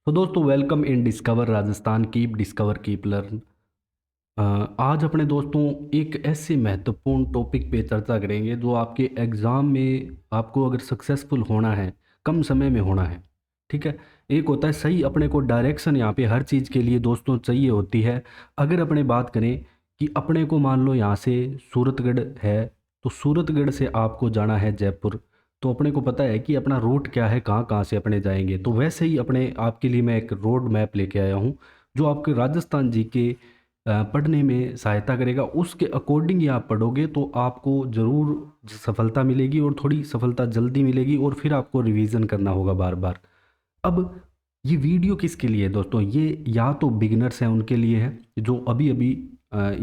तो दोस्तों welcome in discover Rajasthan keep discover keep learn. आज अपने दोस्तों एक ऐसे महत्वपूर्ण टॉपिक पे चर्चा करेंगे जो आपके एग्ज़ाम में आपको अगर सक्सेसफुल होना है, कम समय में होना है। ठीक है। एक होता है सही अपने को डायरेक्शन, यहाँ पे हर चीज़ के लिए दोस्तों चाहिए होती है। अगर अपने बात करें कि अपने को मान लो यहाँ से सूरतगढ़ है, तो सूरतगढ़ से आपको जाना है जयपुर। तो अपने को पता है कि अपना रूट क्या है, कहाँ कहाँ से अपने जाएंगे। तो वैसे ही अपने आपके लिए मैं एक रोड मैप लेके आया हूँ जो आपके राजस्थान जी के पढ़ने में सहायता करेगा। उसके अकॉर्डिंग ही आप पढ़ोगे तो आपको ज़रूर सफलता मिलेगी, और थोड़ी सफलता जल्दी मिलेगी, और फिर आपको रिवीजन करना होगा बार बार। अब ये वीडियो किसके लिए है दोस्तों? ये या तो बिगिनर्स हैं उनके लिए है जो अभी अभी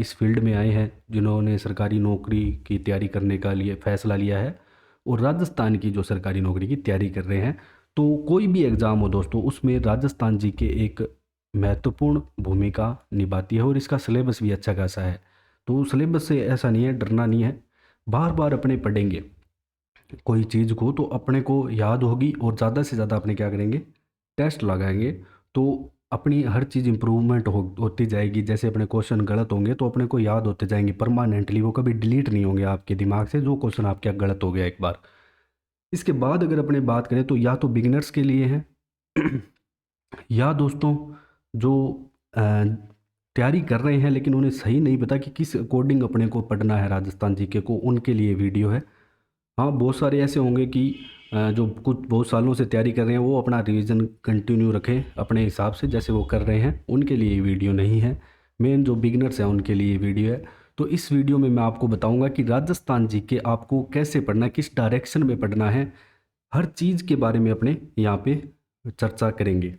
इस फील्ड में आए हैं, जिन्होंने सरकारी नौकरी की तैयारी करने का लिए फ़ैसला लिया है, और राजस्थान की जो सरकारी नौकरी की तैयारी कर रहे हैं। तो कोई भी एग्ज़ाम हो दोस्तों, उसमें राजस्थान जी के एक महत्वपूर्ण भूमिका निभाती है, और इसका सिलेबस भी अच्छा खासा है। तो सिलेबस से ऐसा नहीं है, डरना नहीं है। बार बार अपने पढ़ेंगे कोई चीज़ को तो अपने को याद होगी, और ज़्यादा से ज़्यादा अपने क्या करेंगे, टेस्ट लगाएंगे। तो अपनी हर चीज़ इम्प्रूवमेंट होती जाएगी। जैसे अपने क्वेश्चन गलत होंगे तो अपने को याद होते जाएंगे परमानेंटली, वो कभी डिलीट नहीं होंगे आपके दिमाग से जो क्वेश्चन आपके गलत हो गया एक बार। इसके बाद अगर अपने बात करें तो या तो बिगिनर्स के लिए है या दोस्तों जो तैयारी कर रहे हैं लेकिन उन्हें सही नहीं पता कि किस अकॉर्डिंग अपने को पढ़ना है राजस्थान जीके को, उनके लिए वीडियो है। हाँ, बहुत सारे ऐसे होंगे कि जो कुछ बहुत सालों से तैयारी कर रहे हैं वो अपना रिवीजन कंटिन्यू रखें अपने हिसाब से जैसे वो कर रहे हैं, उनके लिए ये वीडियो नहीं है। मेन जो बिगनर्स हैं उनके लिए ये वीडियो है। तो इस वीडियो में मैं आपको बताऊंगा कि राजस्थान जीके आपको कैसे पढ़ना है, किस डायरेक्शन में पढ़ना है, हर चीज़ के बारे में अपने यहाँ पे चर्चा करेंगे।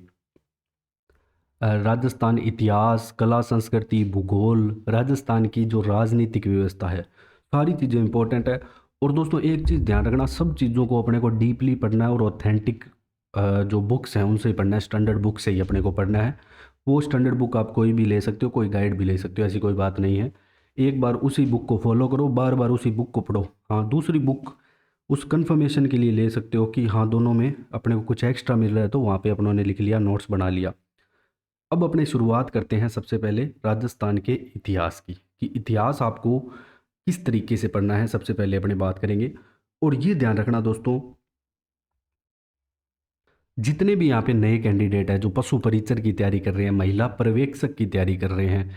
राजस्थान इतिहास, कला, संस्कृति, भूगोल, राजस्थान की जो राजनीतिक व्यवस्था है, सारी चीज़ें इंपॉर्टेंट है। और दोस्तों एक चीज़ ध्यान रखना, सब चीज़ों को अपने को डीपली पढ़ना है, और ऑथेंटिक जो बुक्स हैं उनसे ही पढ़ना है, स्टैंडर्ड बुक से ही अपने को पढ़ना है। वो स्टैंडर्ड बुक आप कोई भी ले सकते हो, कोई गाइड भी ले सकते हो, ऐसी कोई बात नहीं है। एक बार उसी बुक को फॉलो करो, बार बार उसी बुक को पढ़ो। हाँ, दूसरी बुक उस कंफर्मेशन के लिए ले सकते हो कि हाँ दोनों में अपने को कुछ एक्स्ट्रा मिल रहा है, तो वहाँ पे अपनों ने लिख लिया, नोट्स बना लिया। अब अपने शुरुआत करते हैं सबसे पहले राजस्थान के इतिहास की, कि इतिहास आपको किस तरीके से पढ़ना है, सबसे पहले अपने बात करेंगे। और ये ध्यान रखना दोस्तों, जितने भी यहाँ पे नए कैंडिडेट हैं जो पशु परीक्षर की तैयारी कर रहे हैं, महिला पर्यवेक्षक की तैयारी कर रहे हैं,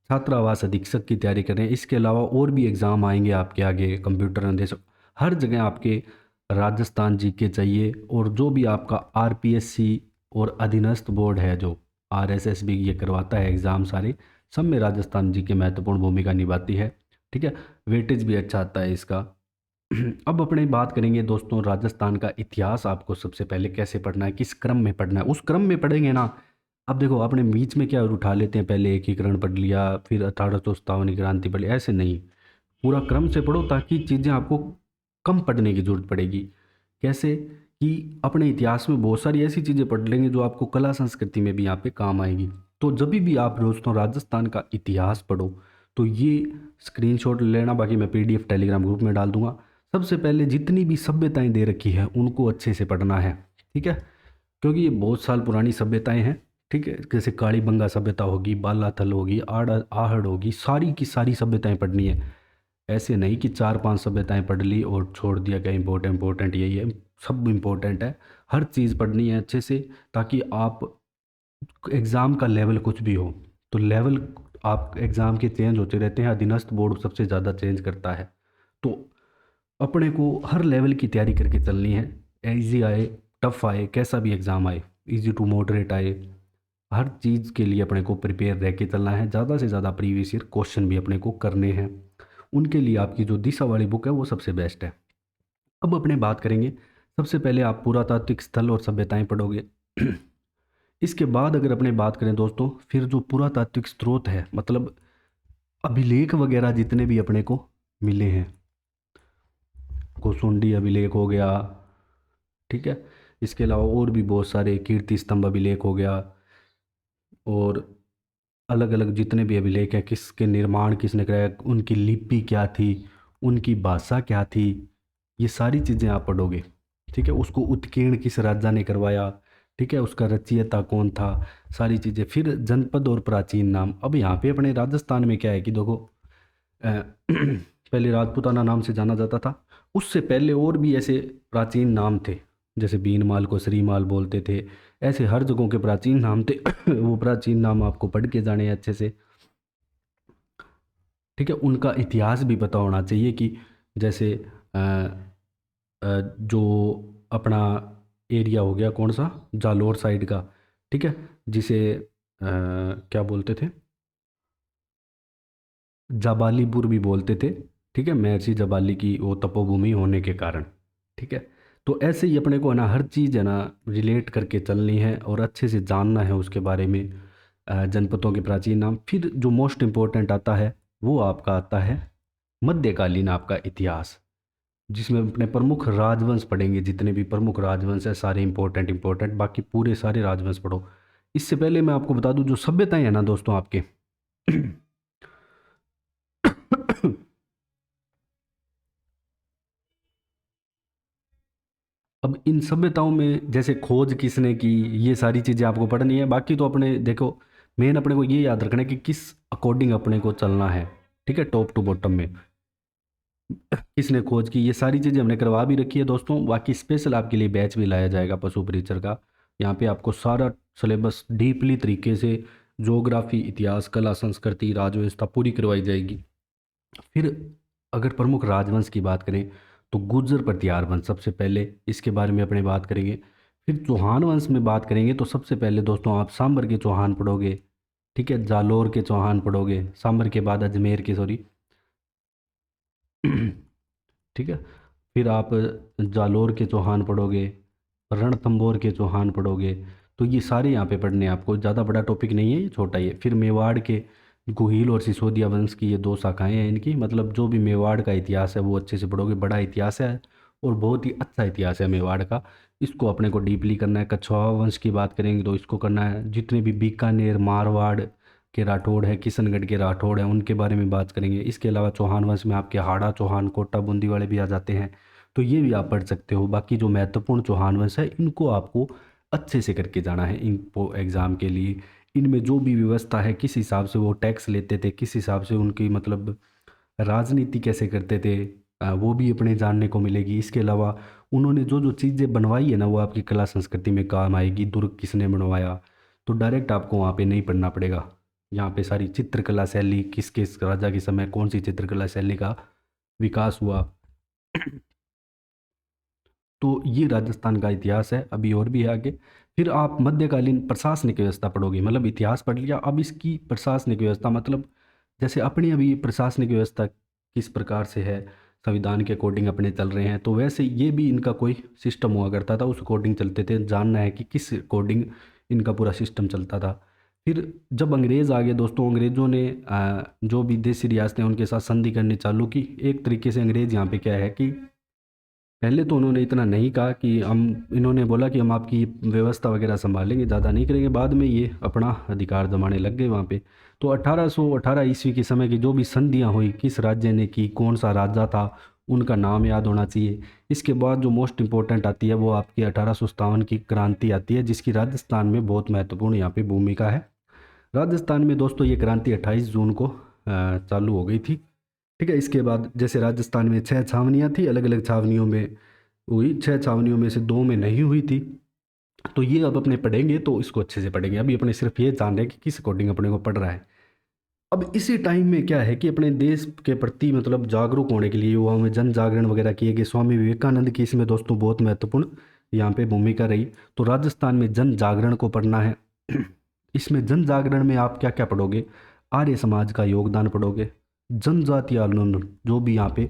छात्रावास अधीक्षक की तैयारी कर रहे हैं, इसके अलावा और भी एग्ज़ाम आएंगे आपके आगे, कंप्यूटर अनुदेशक, हर जगह आपके राजस्थान जीके चाहिए। और जो भी आपका आरपीएससी और अधीनस्थ बोर्ड है, जो आरएसएस भी ये करवाता है एग्ज़ाम सारे, सब में राजस्थान जी के महत्वपूर्ण भूमिका निभाती है। ठीक है। वेटेज भी अच्छा आता है इसका। अब अपने बात करेंगे दोस्तों, राजस्थान का इतिहास आपको सबसे पहले कैसे पढ़ना है, किस क्रम में पढ़ना है, उस क्रम में पढ़ेंगे ना। अब देखो अपने बीच में क्या उठा लेते हैं, पहले एकीकरण पढ़ लिया, फिर 1857 की क्रांति पढ़ ली, ऐसे नहीं। पूरा क्रम से पढ़ो ताकि चीज़ें आपको कम पढ़ने की जरूरत पड़ेगी। कैसे कि अपने इतिहास में बहुत सारी ऐसी चीज़ें पढ़ लेंगे जो आपको कला संस्कृति में भी यहाँ पे काम आएगी। तो जब भी आप दोस्तों राजस्थान का इतिहास पढ़ो तो ये स्क्रीनशॉट लेना, बाकी मैं पीडीएफ टेलीग्राम ग्रुप में डाल दूंगा। सबसे पहले जितनी भी सभ्यताएं दे रखी है उनको अच्छे से पढ़ना है। ठीक है। क्योंकि ये बहुत साल पुरानी सभ्यताएं हैं। ठीक है। जैसे कालीबंगा सभ्यता होगी, बालाथल होगी, आहड़ होगी, सारी की सारी सभ्यताएं पढ़नी है। ऐसे नहीं कि 4-5 सभ्यताएं पढ़ ली और छोड़ दिया क्या, इंपॉर्टेंट यही है। सब इम्पोर्टेंट है, हर चीज़ पढ़नी है अच्छे से, ताकि आप एग्ज़ाम का लेवल कुछ भी हो तो लेवल आप एग्ज़ाम के चेंज होते रहते हैं, अधीनस्थ बोर्ड सबसे ज़्यादा चेंज करता है। तो अपने को हर लेवल की तैयारी करके चलनी है। इजी आए, टफ आए, कैसा भी एग्ज़ाम आए, इजी टू मॉडरेट आए, हर चीज़ के लिए अपने को प्रिपेयर रह के चलना है। ज़्यादा से ज़्यादा प्रीवियस ईयर क्वेश्चन भी अपने को करने हैं। उनके लिए आपकी जो दिशा वाली बुक है वो सबसे बेस्ट है। अब अपने बात करेंगे, सबसे पहले आप पुरातात्विक स्थल और सभ्यताएं पढ़ोगे। इसके बाद अगर अपने बात करें दोस्तों, फिर जो पुरातात्विक स्रोत है, मतलब अभिलेख वगैरह जितने भी अपने को मिले हैं, कोसुंडी अभिलेख हो गया। ठीक है। इसके अलावा और भी बहुत सारे, कीर्ति स्तंभ अभिलेख हो गया, और अलग अलग जितने भी अभिलेख हैं, किसके निर्माण किसने कराया, उनकी लिपि क्या थी, उनकी भाषा क्या थी, ये सारी चीज़ें आप पढ़ोगे। ठीक है। उसको उत्कीर्ण किस राजा ने करवाया। ठीक है, उसका रचयिता कौन था, सारी चीज़ें। फिर जनपद और प्राचीन नाम। अब यहाँ पे अपने राजस्थान में क्या है कि देखो पहले राजपूताना नाम से जाना जाता था, उससे पहले और भी ऐसे प्राचीन नाम थे, जैसे बीनमाल को श्रीमाल बोलते थे, ऐसे हर जगहों के प्राचीन नाम थे। वो प्राचीन नाम आपको पढ़ के जाने हैं अच्छे से, ठीक है। उनका इतिहास भी पता होना चाहिए कि जैसे जो अपना एरिया हो गया कौन सा, जालोर साइड का, ठीक है, जिसे क्या बोलते थे, जाबालीपुर भी बोलते थे, ठीक है, महर्षि जबाली की वो तपोभूमि होने के कारण, ठीक है। तो ऐसे ही अपने को है ना हर चीज़ है ना रिलेट करके चलनी है और अच्छे से जानना है उसके बारे में। जनपदों के प्राचीन नाम। फिर जो मोस्ट इम्पोर्टेंट आता है वो आपका आता है मध्यकालीन आपका इतिहास, जिसमें अपने प्रमुख राजवंश पढ़ेंगे, जितने भी प्रमुख राजवंश है सारे इंपॉर्टेंट इंपॉर्टेंट, बाकी पूरे सारे राजवंश पढ़ो। इससे पहले मैं आपको बता दूं जो सभ्यताएं हैं ना दोस्तों आपके अब इन सभ्यताओं में जैसे खोज किसने की, ये सारी चीज़ें आपको पढ़नी है। बाकी तो अपने देखो, मेन अपने को ये याद रखना है कि किस अकॉर्डिंग अपने को चलना है, ठीक है, टॉप टू बॉटम में किसने खोज की, ये सारी चीज़ें हमने करवा भी रखी है दोस्तों। बाकी स्पेशल आपके लिए बैच भी लाया जाएगा पशु परिचर का। यहाँ पे आपको सारा सिलेबस डीपली तरीके से ज्योग्राफी, इतिहास, कला, संस्कृति, राजव्यवस्था पूरी करवाई जाएगी। फिर अगर प्रमुख राजवंश की बात करें तो गुर्जर प्रतिहार वंश सबसे पहले, इसके बारे में अपने बात करेंगे। फिर चौहान वंश में बात करेंगे तो सबसे पहले दोस्तों आप सांबर के चौहान पढ़ोगे, ठीक है, जालोर के चौहान पढ़ोगे, सांबर के बाद अजमेर के, सॉरी ठीक है। फिर आप जालोर के चौहान पढ़ोगे, रणथंभौर के चौहान पढ़ोगे। तो ये सारे यहाँ पे पढ़ने हैं आपको, ज़्यादा बड़ा टॉपिक नहीं है, ये छोटा ही है। फिर मेवाड़ के गुहिल और सिसोदिया वंश की ये दो शाखाएं हैं इनकी, मतलब जो भी मेवाड़ का इतिहास है वो अच्छे से पढ़ोगे, बड़ा इतिहास है और बहुत ही अच्छा इतिहास है मेवाड़ का, इसको अपने को डीपली करना है। कछवाहा वंश की बात करेंगे तो इसको करना है। जितने भी बीकानेर, मारवाड़ के राठौड़ है, किशनगढ़ के राठौड़ हैं, उनके बारे में बात करेंगे। इसके अलावा चौहान वंश में आपके हाड़ा चौहान, कोटा बूंदी वाले भी आ जाते हैं, तो ये भी आप पढ़ सकते हो। बाकी जो महत्वपूर्ण चौहान वंश है इनको आपको अच्छे से करके जाना है इन एग्ज़ाम के लिए। इनमें जो भी व्यवस्था है, किस हिसाब से वो टैक्स लेते थे, किस हिसाब से उनकी मतलब राजनीति कैसे करते थे, वो भी अपने जानने को मिलेगी। इसके अलावा उन्होंने जो जो चीज़ें बनवाई है ना वो आपकी कला संस्कृति में काम आएगी। दुर्ग किसने बनवाया, तो डायरेक्ट आपको वहाँ पे नहीं पढ़ना पड़ेगा। यहाँ पे सारी चित्रकला शैली, किस किस राजा के समय कौन सी चित्रकला शैली का विकास हुआ। तो ये राजस्थान का इतिहास है, अभी और भी है आगे। फिर आप मध्यकालीन प्रशासनिक व्यवस्था पढ़ोगे, मतलब इतिहास पढ़ लिया, अब इसकी प्रशासनिक व्यवस्था मतलब जैसे अपनी अभी प्रशासनिक व्यवस्था किस प्रकार से है, संविधान के अकॉर्डिंग अपने चल रहे हैं, तो वैसे ये भी इनका कोई सिस्टम हुआ करता था, उस अकॉर्डिंग चलते थे। जानना है कि किस अकॉर्डिंग इनका पूरा सिस्टम चलता था। फिर जब अंग्रेज़ आ गए दोस्तों, अंग्रेज़ों ने जो विदेशी रियासतें उनके साथ संधि करनी चालू की। एक तरीके से अंग्रेज़ यहाँ पे क्या है कि पहले तो उन्होंने इतना नहीं कहा कि हम, इन्होंने बोला कि हम आपकी व्यवस्था वगैरह संभालेंगे, ज़्यादा नहीं करेंगे। बाद में ये अपना अधिकार जमाने लग गए वहाँ पे। तो 1818 ईस्वी के समय की जो भी संधियाँ हुई, किस राज्य ने की, कौन सा राजा था, उनका नाम याद होना चाहिए। इसके बाद जो मोस्ट इम्पोर्टेंट आती है वो आपकी 1857 की क्रांति आती है, जिसकी राजस्थान में बहुत महत्वपूर्ण यहाँ पे भूमिका है। राजस्थान में दोस्तों ये क्रांति 28 जून को चालू हो गई थी, ठीक है। इसके बाद जैसे राजस्थान में 6 छावनियाँ थी, अलग अलग छावनियों में हुई, 6 छावनियों में से 2 में नहीं हुई थी। तो ये अब अपने पढ़ेंगे तो इसको अच्छे से पढ़ेंगे। अभी अपने सिर्फ ये जान रहे हैं कि किस अकॉर्डिंग अपने को पढ़ रहा है। अब इसी टाइम में क्या है कि अपने देश के प्रति मतलब जागरूक होने के लिए युवाओं में जन जागरण वगैरह किए गए। स्वामी विवेकानंद की इसमें दोस्तों बहुत महत्वपूर्ण यहाँ पे भूमिका रही। तो राजस्थान में जन जागरण को पढ़ना है। इसमें जन जागरण में आप क्या क्या पढ़ोगे, आर्य समाज का योगदान पढ़ोगे, जनजातीय आंदोलन, जो भी यहाँ पे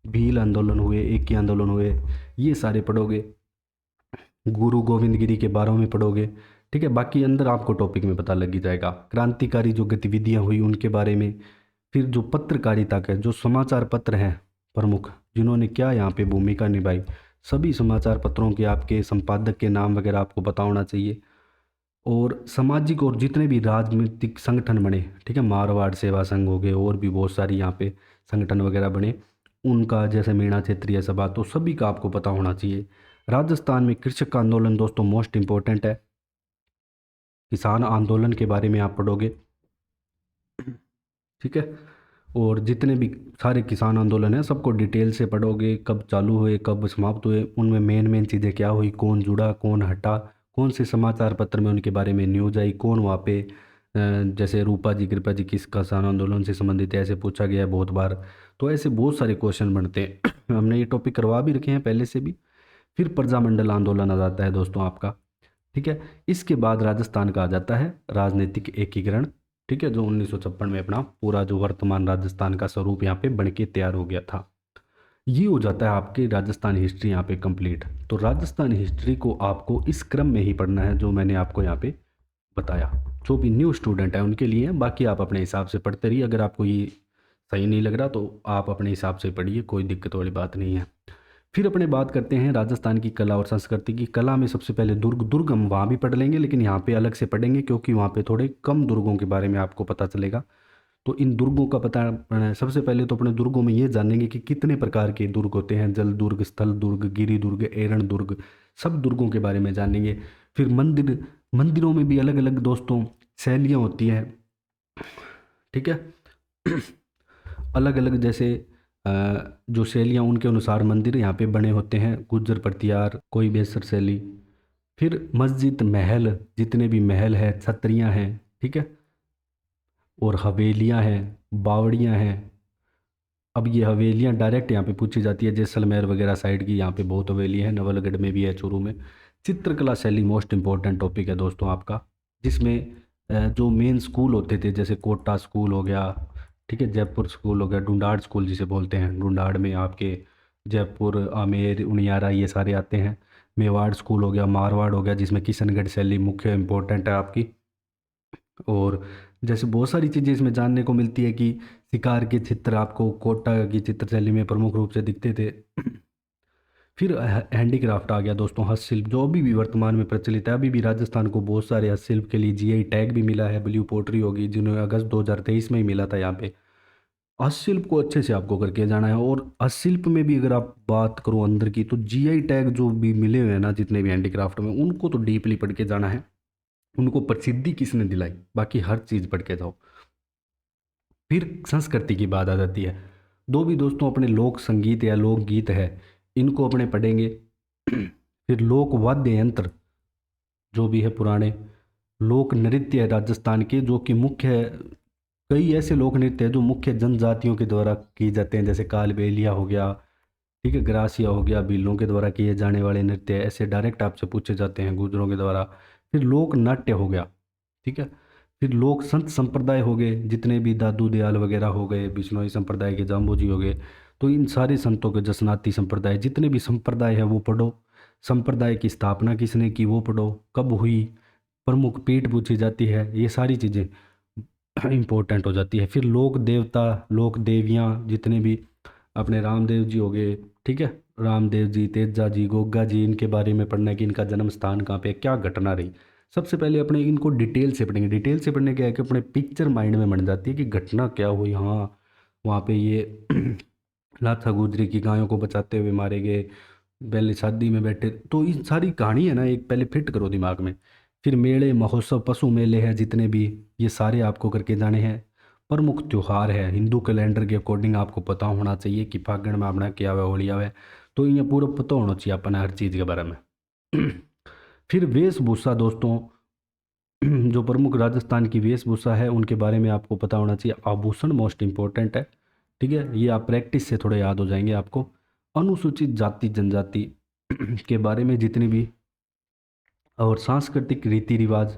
भील आंदोलन हुए, एकी आंदोलन हुए, ये सारे पढ़ोगे। गुरु गोविंद गिरी के बारे में पढ़ोगे, ठीक है। बाकी अंदर आपको टॉपिक में पता लग ही जाएगा। क्रांतिकारी जो गतिविधियां हुई उनके बारे में। फिर जो पत्रकारिता के जो समाचार पत्र हैं प्रमुख, जिन्होंने क्या यहाँ पे भूमिका निभाई, सभी समाचार पत्रों के आपके संपादक के नाम वगैरह आपको पता होना चाहिए। और सामाजिक और जितने भी राजनीतिक संगठन बने, ठीक है, मारवाड़ सेवा संघ हो गए, और भी बहुत सारी यहाँ पे संगठन वगैरह बने, उनका जैसे मीणा क्षेत्रीय सभा, तो सभी का आपको पता होना चाहिए। राजस्थान में कृषक आंदोलन दोस्तों मोस्ट इम्पोर्टेंट है। किसान आंदोलन के बारे में आप पढ़ोगे, ठीक है। और जितने भी सारे किसान आंदोलन हैं सबको डिटेल से पढ़ोगे, कब चालू हुए कब समाप्त हुए, उनमें मेन मेन चीज़ें क्या हुई, कौन जुड़ा कौन हटा, कौन से समाचार पत्र में उनके बारे में न्यूज़ आई, कौन वहाँ पे जैसे रूपा जी कृपा जी किस किसान आंदोलन से संबंधित है ऐसे पूछा गया है बहुत बार। तो ऐसे बहुत सारे क्वेश्चन बनते हैं हमने ये टॉपिक करवा भी रखे हैं पहले से भी। फिर प्रजामंडल आंदोलन आ जाता है दोस्तों आपका, ठीक है। इसके बाद राजस्थान का आ जाता है राजनीतिक एकीकरण, ठीक है, जो 1956 में अपना पूरा जो वर्तमान राजस्थान का स्वरूप यहाँ पे बन के तैयार हो गया था। ये हो जाता है आपकी राजस्थान हिस्ट्री यहाँ पे कंप्लीट। तो राजस्थान हिस्ट्री को आपको इस क्रम में ही पढ़ना है जो मैंने आपको यहाँ पे बताया। जो भी न्यू स्टूडेंट है उनके लिए, बाकी आप अपने हिसाब से पढ़ते रहिए। अगर आपको ये सही नहीं लग रहा तो आप अपने हिसाब से पढ़िए, कोई दिक्कत वाली बात नहीं है। फिर अपने बात करते हैं राजस्थान की कला और संस्कृति की। कला में सबसे पहले दुर्ग हम वहाँ भी पढ़ लेंगे, लेकिन यहाँ पे अलग से पढ़ेंगे क्योंकि वहाँ पे थोड़े कम दुर्गों के बारे में आपको पता चलेगा। तो इन दुर्गों का पता सबसे पहले तो अपने दुर्गों में ये जानेंगे कि कितने प्रकार के दुर्ग होते हैं, जल दुर्ग, स्थल दुर्ग, गिरी दुर्ग, एरण दुर्ग, सब दुर्गों के बारे में जानेंगे। फिर मंदिरों में भी अलग अलग दोस्तों शैलियाँ होती हैं, ठीक है। अलग अलग जैसे जो शैलियाँ उनके अनुसार मंदिर यहाँ पे बने होते हैं, गुज्जर प्रतिहार, कोई बेसर शैली। फिर मस्जिद, महल, जितने भी महल है, छतरियाँ हैं, ठीक है, और हवेलियाँ हैं, बावड़ियाँ हैं। अब ये हवेलियाँ डायरेक्ट यहाँ पे पूछी जाती है, जैसलमेर वगैरह साइड की यहाँ पे बहुत हवेली है, नवलगढ़ में भी है, चूरू में। चित्रकला शैली मोस्ट इम्पोर्टेंट टॉपिक है दोस्तों आपका, जिसमें जो मेन स्कूल होते थे जैसे कोटा स्कूल हो गया, ठीक है, जयपुर स्कूल हो गया, डूडाड़ स्कूल जिसे बोलते हैं, डूडाड़ में आपके जयपुर, आमेर, उनियारा ये सारे आते हैं। मेवाड़ स्कूल हो गया, मारवाड़ हो गया, जिसमें किशनगढ़ शैली मुख्य इम्पोर्टेंट है आपकी। और जैसे बहुत सारी चीज़ें इसमें जानने को मिलती है कि शिकार के चित्र आपको कोटा की चित्रशैली में प्रमुख रूप से दिखते थे। फिर हैंडीक्राफ्ट आ गया दोस्तों, हस्तशिल्प, जो अभी भी वर्तमान में प्रचलित है। अभी भी राजस्थान को बहुत सारे हस्तशिल्प के लिए जीआई टैग भी मिला है। ब्लू पोट्री होगी जिन्हें अगस्त 2023 में ही मिला था यहाँ पे। हस्तशिल्प को अच्छे से आपको करके जाना है। और हस्तशिल्प में भी अगर आप बात करो अंदर की, तो जीआई टैग जो भी मिले हुए हैं ना जितने भी हैंडीक्राफ्ट में, उनको तो डीपली पढ़ के जाना है। उनको प्रसिद्धि किसने दिलाई, बाकी हर चीज़ पढ़ के जाओ। फिर संस्कृति की बात आ जाती है। दो भी दोस्तों अपने लोक संगीत या लोक गीत है, इनको अपने पढ़ेंगे। फिर लोक वाद्य यंत्र जो भी है पुराने, लोक नृत्य है राजस्थान के जो कि मुख्य है। कई ऐसे लोक नृत्य है जो मुख्य जनजातियों के द्वारा किए जाते हैं, जैसे कालबेलिया हो गया, ठीक है, ग्रासिया हो गया, भीलों के द्वारा किए जाने वाले नृत्य ऐसे डायरेक्ट आपसे पूछे जाते हैं, गुजरों के द्वारा। फिर लोक नाट्य हो गया, ठीक है। फिर लोक संत संप्रदाय हो गए, जितने भी दादू दयाल वगैरह हो गए, बिश्नोई संप्रदाय के जाम्बू जी हो गए। तो इन सारे संतों के, जसनाती संप्रदाय, जितने भी संप्रदाय है वो पढ़ो। संप्रदाय की स्थापना किसने की वो पढ़ो, कब हुई, प्रमुख पीठ पूछी जाती है, ये सारी चीज़ें इम्पोर्टेंट हो जाती है। फिर लोक देवता, लोक देवियाँ, जितने भी अपने रामदेव जी हो गए, ठीक है, रामदेव जी, तेजा जी, गोगा जी, इनके बारे में पढ़ना है कि इनका जन्म स्थान कहाँ पे, क्या घटना रही। सबसे पहले अपने इनको डिटेल से पढ़ेंगे। डिटेल से पढ़ने क्या है कि अपने पिक्चर माइंड में बन जाती है कि घटना क्या हुई। हाँ, वहाँ पे ये लाथा गुजरी की गायों को बचाते हुए मारे गए, पहले शादी में बैठे, तो ये सारी कहानी है ना, एक पहले फिट करो दिमाग में। फिर मेले, महोत्सव, पशु मेले हैं जितने भी, ये सारे आपको करके जाने हैं। प्रमुख त्यौहार है हिंदू कैलेंडर के अकॉर्डिंग आपको पता होना चाहिए कि फागण में अपना क्या हुआ, होली आवे, तो ये पूरा पता होना चाहिए अपना हर चीज़ के बारे में। फिर वेशभूषा दोस्तों, जो प्रमुख राजस्थान की वेशभूषा है उनके बारे में आपको पता होना चाहिए। आभूषण मोस्ट इम्पोर्टेंट है, ठीक है, ये आप प्रैक्टिस से थोड़े याद हो जाएंगे आपको। अनुसूचित जाति जनजाति के बारे में जितनी भी, और सांस्कृतिक रीति रिवाज,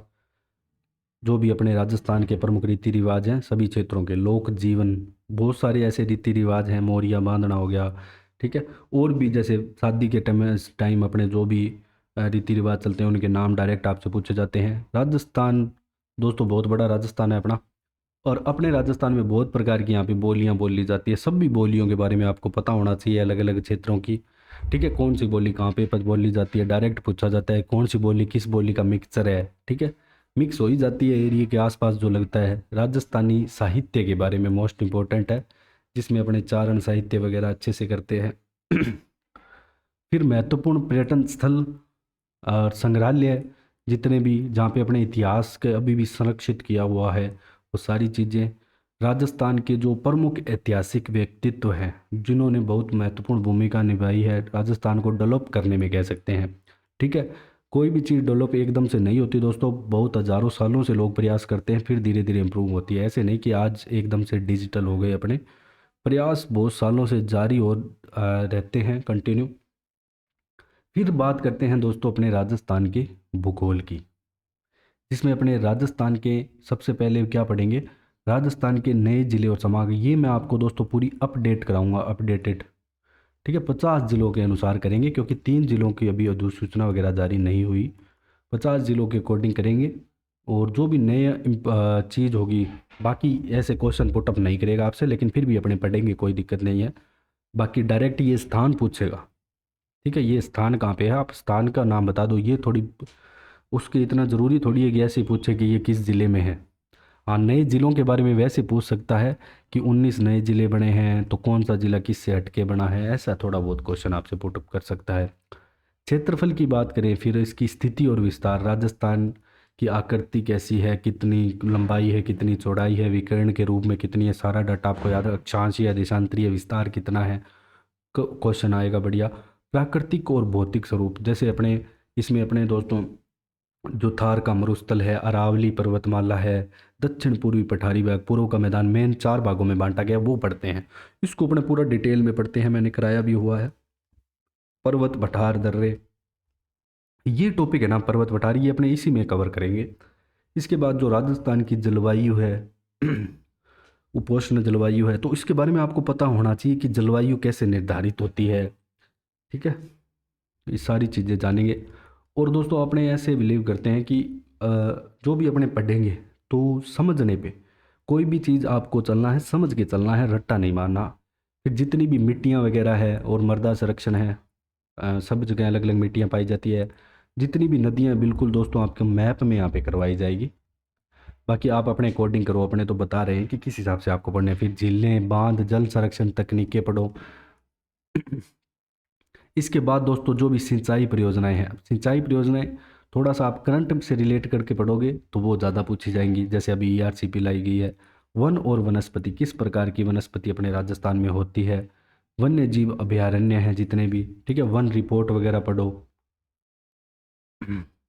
जो भी अपने राजस्थान के प्रमुख रीति रिवाज हैं सभी क्षेत्रों के, लोक जीवन, बहुत सारे ऐसे रीति रिवाज हैं, मोरिया बांधना हो गया, ठीक है। और भी जैसे शादी के टाइम अपने जो भी रीति रिवाज चलते हैं उनके नाम डायरेक्ट आपसे पूछे जाते हैं। राजस्थान दोस्तों बहुत बड़ा राजस्थान है अपना, और अपने राजस्थान में बहुत प्रकार की यहाँ पे बोलियाँ बोली जाती है। सभी बोलियों के बारे में आपको पता होना चाहिए, अलग अलग क्षेत्रों की, ठीक है, कौन सी बोली कहाँ पे बोली जाती है, डायरेक्ट पूछा जाता है कौन सी बोली किस बोली का मिक्सचर है, ठीक है, मिक्स हो ही जाती है एरिया के आसपास जो लगता है। राजस्थानी साहित्य के बारे में मोस्ट इम्पोर्टेंट है, जिसमें अपने चारण साहित्य वगैरह अच्छे से करते हैं। फिर महत्वपूर्ण पर्यटन स्थल और संग्रहालय, जितने भी जहाँ पे अपने इतिहास के अभी भी संरक्षित किया हुआ है वो सारी चीज़ें, राजस्थान के जो प्रमुख ऐतिहासिक व्यक्तित्व हैं जिन्होंने बहुत महत्वपूर्ण भूमिका निभाई है राजस्थान को डेवलप करने में, कह सकते हैं। ठीक है, कोई भी चीज़ डेवलप एकदम से नहीं होती दोस्तों, बहुत हज़ारों सालों से लोग प्रयास करते हैं, फिर धीरे धीरे इम्प्रूव होती है। ऐसे नहीं कि आज एकदम से डिजिटल हो गए, अपने प्रयास बहुत सालों से जारी और रहते हैं कंटिन्यू। फिर बात करते हैं दोस्तों अपने राजस्थान के भूगोल की, जिसमें अपने राजस्थान के सबसे पहले क्या पढ़ेंगे, राजस्थान के नए जिले और समाज। ये मैं आपको दोस्तों पूरी अपडेट कराऊंगा, अपडेटेड। ठीक है, 50 जिलों के अनुसार करेंगे क्योंकि 3 जिलों की अभी अधिसूचना वगैरह जारी नहीं हुई। 50 जिलों के अकॉर्डिंग करेंगे और जो भी नए चीज़ होगी, बाकी ऐसे क्वेश्चन पुटअप नहीं करेगा आपसे, लेकिन फिर भी अपने पढ़ेंगे, कोई दिक्कत नहीं है। बाकी डायरेक्ट ये स्थान पूछेगा। ठीक है, ये स्थान कहाँ पे है, आप स्थान का नाम बता दो। ये थोड़ी उसके इतना ज़रूरी थोड़ी है कि ऐसे ही पूछे कि ये किस ज़िले में है। हाँ, नए ज़िलों के बारे में वैसे पूछ सकता है कि 19 नए ज़िले बने हैं तो कौन सा ज़िला किससे हटके बना है, ऐसा थोड़ा बहुत क्वेश्चन आपसे पुटअप कर सकता है। क्षेत्रफल की बात करें, फिर इसकी स्थिति और विस्तार, राजस्थान की आकृति कैसी है, कितनी लंबाई है, कितनी चौड़ाई है, विकर्ण के रूप में कितनी है, सारा डाटा आपको याद है। अक्षांशीय देशांतरीय विस्तार कितना है, क्वेश्चन आएगा बढ़िया। प्राकृतिक और भौतिक स्वरूप, जैसे अपने इसमें अपने दोस्तों जो थार का मरुस्थल है, अरावली पर्वतमाला है, दक्षिण पूर्वी पठारी भाग, पूर्व का मैदान, मेन 4 भागों में बांटा गया, वो पढ़ते हैं। इसको अपने पूरा डिटेल में पढ़ते हैं, मैंने कराया भी हुआ है। पर्वत पठार दर्रे, ये टॉपिक है ना पर्वत पठार, ये अपने इसी में कवर करेंगे। इसके बाद जो राजस्थान की जलवायु है उपोष्ण जलवायु है, तो इसके बारे में आपको पता होना चाहिए कि जलवायु कैसे निर्धारित होती है। ठीक है, ये सारी चीज़ें जानेंगे। और दोस्तों अपने ऐसे बिलीव करते हैं कि जो भी अपने पढ़ेंगे तो समझने पे, कोई भी चीज़ आपको चलना है समझ के चलना है, रट्टा नहीं मारना। फिर जितनी भी मिट्टियाँ वगैरह है और मृदा संरक्षण है, सब जगह अलग अलग मिट्टियाँ पाई जाती है। जितनी भी नदियाँ बिल्कुल दोस्तों आपके मैप में यहाँ पे करवाई जाएगी। बाकी आप अपने अकॉर्डिंग करो, अपने तो बता रहे हैं कि किस हिसाब से आपको पढ़ने हैं। फिर झीलें, बांध, जल संरक्षण तकनीकें पढ़ो। इसके बाद दोस्तों जो भी सिंचाई परियोजनाएं हैं, सिंचाई परियोजनाएं थोड़ा सा आप करंट से रिलेट करके पढ़ोगे तो वो ज़्यादा पूछी जाएंगी। जैसे अभी ERCP लाई गई है। वन और वनस्पति, किस प्रकार की वनस्पति अपने राजस्थान में होती है, वन्य जीव अभयारण्य हैं जितने भी। ठीक है, वन रिपोर्ट वगैरह पढ़ो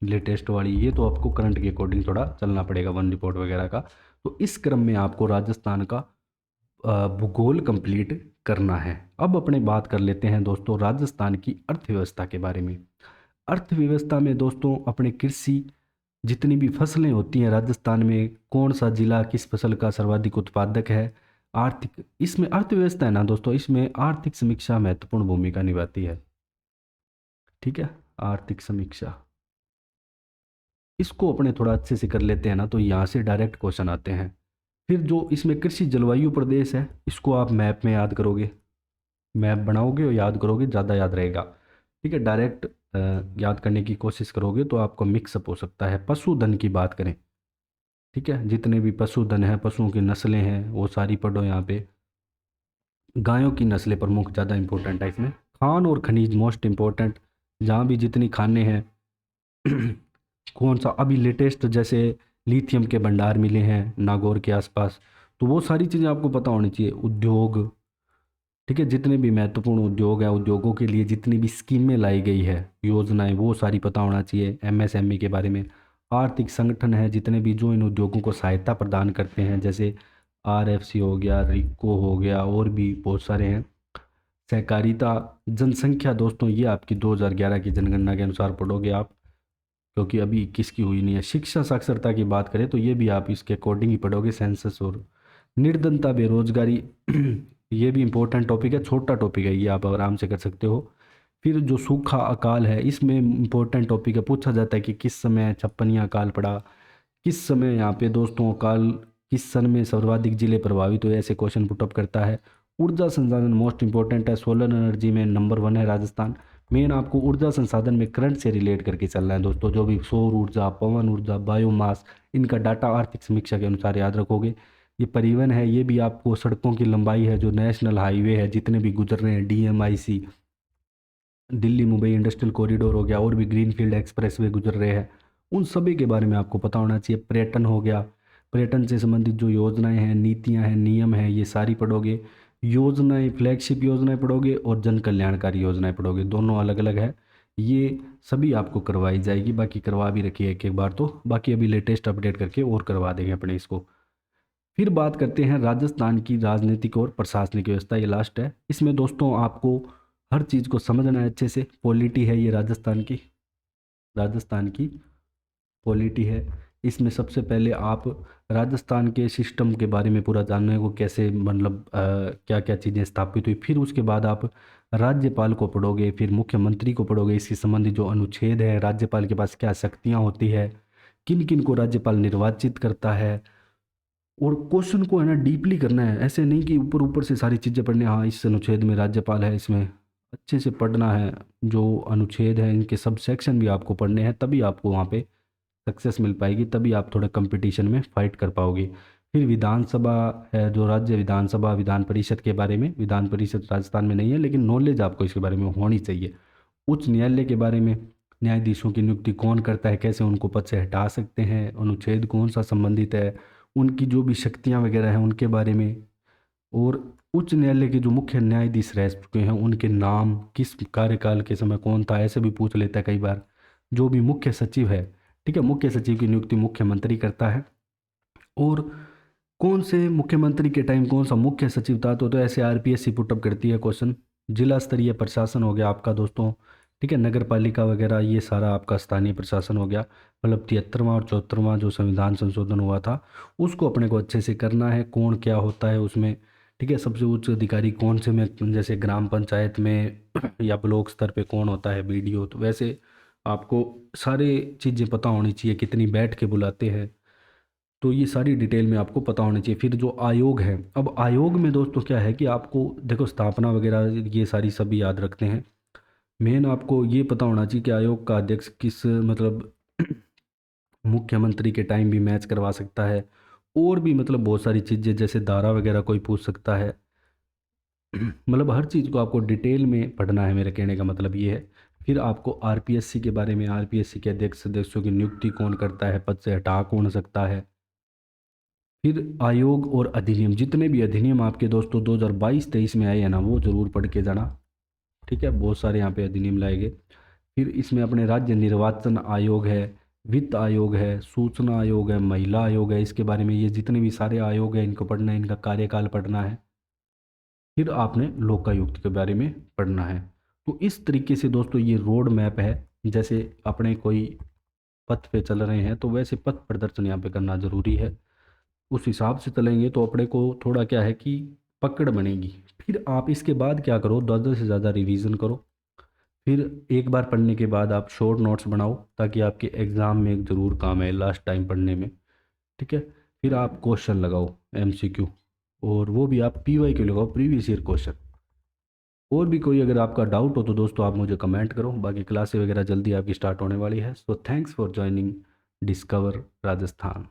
लेटेस्ट वाली, ये तो आपको करंट के अकॉर्डिंग थोड़ा चलना पड़ेगा वन रिपोर्ट वगैरह का। तो इस क्रम में आपको राजस्थान का भूगोल कंप्लीट करना है। अब अपने बात कर लेते हैं दोस्तों राजस्थान की अर्थव्यवस्था के बारे में। अर्थव्यवस्था में दोस्तों अपने कृषि, जितनी भी फसलें होती हैं राजस्थान में, कौन सा जिला किस फसल का सर्वाधिक उत्पादक है, आर्थिक, इसमें अर्थव्यवस्था है ना दोस्तों, इसमें आर्थिक समीक्षा महत्वपूर्ण भूमिका निभाती है। ठीक है, आर्थिक समीक्षा, इसको अपने थोड़ा अच्छे से कर लेते हैं ना तो यहाँ से डायरेक्ट क्वेश्चन आते हैं। फिर जो इसमें कृषि जलवायु प्रदेश है, इसको आप मैप में याद करोगे, मैप बनाओगे और याद करोगे, ज़्यादा याद रहेगा। ठीक है, डायरेक्ट याद करने की कोशिश करोगे तो आपको मिक्सअप हो सकता है। पशुधन की बात करें, ठीक है, जितने भी पशुधन हैं, पशुओं की नस्लें हैं, वो सारी पढ़ो यहाँ पे। गायों की नस्लें प्रमुख, ज़्यादा इंपॉर्टेंट है इसमें। खान और खनिज मोस्ट इंपॉर्टेंट, जहाँ भी जितनी खाने हैं कौन सा अभी लेटेस्ट, जैसे लिथियम के भंडार मिले हैं नागौर के आसपास, तो वो सारी चीज़ें आपको पता होनी चाहिए। उद्योग, ठीक है, जितने भी महत्वपूर्ण उद्योग हैं, उद्योगों के लिए जितनी भी स्कीमें लाई गई है, योजनाएं, वो सारी पता होना चाहिए। MSME के बारे में। आर्थिक संगठन है जितने भी जो इन उद्योगों को सहायता प्रदान करते हैं, जैसे RFC हो गया, रिको हो गया, और भी बहुत सारे हैं। सहकारिता, जनसंख्या दोस्तों ये आपकी 2011 की जनगणना के अनुसार पढ़ोगे आप, क्योंकि अभी 21 की हुई नहीं है। शिक्षा साक्षरता की बात करें तो ये भी आप इसके अकॉर्डिंग ही पढ़ोगे, सेंसस। और निर्धनता, बेरोजगारी ये भी इंपॉर्टेंट टॉपिक है, छोटा टॉपिक है, ये आप आराम से कर सकते हो। फिर जो सूखा अकाल है, इसमें इंपॉर्टेंट टॉपिक है, पूछा जाता है कि किस समय छप्पनिया अकाल पड़ा, किस समय यहाँ पे दोस्तों अकाल, किस सन में सर्वाधिक जिले प्रभावित हुए, ऐसे क्वेश्चन पुटअप करता है। ऊर्जा संसाधन मोस्ट इंपॉर्टेंट है, सोलर एनर्जी में नंबर 1 है राजस्थान। मेन आपको ऊर्जा संसाधन में करंट से रिलेट करके चलना है दोस्तों, जो भी सौर ऊर्जा, पवन ऊर्जा, बायोमास, इनका डाटा आर्थिक समीक्षा के अनुसार याद रखोगे। ये परिवहन है, ये भी आपको सड़कों की लंबाई है, जो नेशनल हाईवे है जितने भी गुजर रहे हैं, DMIC, Delhi Mumbai industrial corridor हो गया, और भी ग्रीनफील्ड एक्सप्रेसवे गुजर रहे हैं, उन सभी के बारे में आपको पता होना चाहिए। पर्यटन हो गया, पर्यटन से संबंधित जो योजनाएं हैं, नीतियां हैं, नियम हैं, ये सारी पढ़ोगे। योजनाएं, फ्लैगशिप योजनाएं पढ़ोगे और जन कल्याणकारी योजनाएं पढ़ोगे, दोनों अलग अलग है। ये सभी आपको करवाई जाएगी, बाकी करवा भी रखी है एक एक बार तो, बाकी अभी लेटेस्ट अपडेट करके और करवा देंगे अपने इसको। फिर बात करते हैं राजस्थान की राजनीतिक और प्रशासनिक व्यवस्था, ये लास्ट है। इसमें दोस्तों आपको हर चीज़ को समझना है अच्छे से। पॉलिटी है ये राजस्थान की पॉलिटी है। इसमें सबसे पहले आप राजस्थान के सिस्टम के बारे में पूरा जानने को, कैसे मतलब क्या क्या चीज़ें स्थापित हुई। फिर उसके बाद आप राज्यपाल को पढ़ोगे, फिर मुख्यमंत्री को पढ़ोगे, इससे संबंधित जो अनुच्छेद है, राज्यपाल के पास क्या शक्तियाँ होती है, किन किन को राज्यपाल निर्वाचित करता है। और क्वेश्चन को है ना डीपली करना है, ऐसे नहीं कि ऊपर ऊपर से सारी चीज़ें पढ़ने, हाँ इस अनुच्छेद में राज्यपाल है, इसमें अच्छे से पढ़ना है। जो अनुच्छेद है इनके सब सेक्शन भी आपको पढ़ने हैं, तभी आपको वहाँ पे सक्सेस मिल पाएगी, तभी आप थोड़े कंपटीशन में फाइट कर पाओगे। फिर विधानसभा है, जो राज्य विधानसभा, विधान परिषद के बारे में, विधान परिषद राजस्थान में नहीं है लेकिन नॉलेज आपको इसके बारे में होनी चाहिए। उच्च न्यायालय के बारे में, न्यायाधीशों की नियुक्ति कौन करता है, कैसे उनको पद से हटा सकते हैं, अनुच्छेद कौन सा संबंधित है, उनकी जो भी शक्तियाँ वगैरह हैं उनके बारे में। और उच्च न्यायालय के जो मुख्य न्यायाधीश रह चुके हैं उनके नाम, किस कार्यकाल के समय कौन था, ऐसे भी पूछ लेता है कई बार। जो भी मुख्य सचिव है, ठीक है, मुख्य सचिव की नियुक्ति मुख्यमंत्री करता है। और कौन से मुख्यमंत्री के टाइम कौन सा मुख्य सचिव था, तो ऐसे आरपीएससी पुटअप करती है क्वेश्चन। जिला स्तरीय प्रशासन हो गया आपका दोस्तों, ठीक है, नगर पालिका वगैरह, ये सारा आपका स्थानीय प्रशासन हो गया। मतलब 73वां और 74वां जो संविधान संशोधन हुआ था उसको अपने को अच्छे से करना है, कौन क्या होता है उसमें, ठीक है। सबसे उच्च अधिकारी कौन से में, जैसे ग्राम पंचायत में या ब्लॉक स्तर पे कौन होता है, बीडीओ, तो वैसे आपको सारे चीज़ें पता होनी चाहिए, कितनी बैठ के बुलाते हैं, तो ये सारी डिटेल में आपको पता होनी चाहिए। फिर जो आयोग है, अब आयोग में दोस्तों क्या है कि आपको देखो स्थापना वगैरह ये सारी सभी याद रखते हैं। मेन आपको ये पता होना चाहिए कि आयोग का अध्यक्ष किस मतलब मुख्यमंत्री के टाइम भी मैच करवा सकता है। और भी मतलब बहुत सारी चीज़ें, जैसे धारा वगैरह कोई पूछ सकता है। मतलब हर चीज़ को आपको डिटेल में पढ़ना है, मेरे कहने का मतलब ये है। फिर आपको आरपीएससी के बारे में, आरपीएससी के अध्यक्ष सदस्यों की नियुक्ति कौन करता है, पद से हटा कौन सकता है। फिर आयोग और अधिनियम, जितने भी अधिनियम आपके दोस्तों 2022-23 में आए हैं ना, वो ज़रूर पढ़ के जाना, ठीक है। बहुत सारे यहाँ पे अधिनियम लाए गए। फिर इसमें अपने राज्य निर्वाचन आयोग है, वित्त आयोग है, सूचना आयोग है, महिला आयोग है, इसके बारे में, ये जितने भी सारे आयोग हैं इनको पढ़ना है, इनका कार्यकाल पढ़ना है। फिर आपने लोकायुक्त के बारे में पढ़ना है। तो इस तरीके से दोस्तों ये रोड मैप है। जैसे अपने कोई पथ पे चल रहे हैं तो वैसे पथ प्रदर्शन यहाँ पे करना ज़रूरी है। उस हिसाब से चलेंगे तो अपने को थोड़ा क्या है कि पकड़ बनेगी। फिर आप इसके बाद क्या करो, ज़्यादा से ज़्यादा रिवीजन करो। फिर एक बार पढ़ने के बाद आप शॉर्ट नोट्स बनाओ, ताकि आपके एग्ज़ाम में ज़रूर काम आए लास्ट टाइम पढ़ने में, ठीक है। फिर आप क्वेश्चन लगाओ एमसीक्यू, और वो भी आप पीवाईक्यू लगाओ, प्रीवियस ईयर क्वेश्चन। और भी कोई अगर आपका डाउट हो तो दोस्तों आप मुझे कमेंट करो। बाकी क्लासेस वगैरह जल्दी आपकी स्टार्ट होने वाली है। So thanks for joining discover Rajasthan.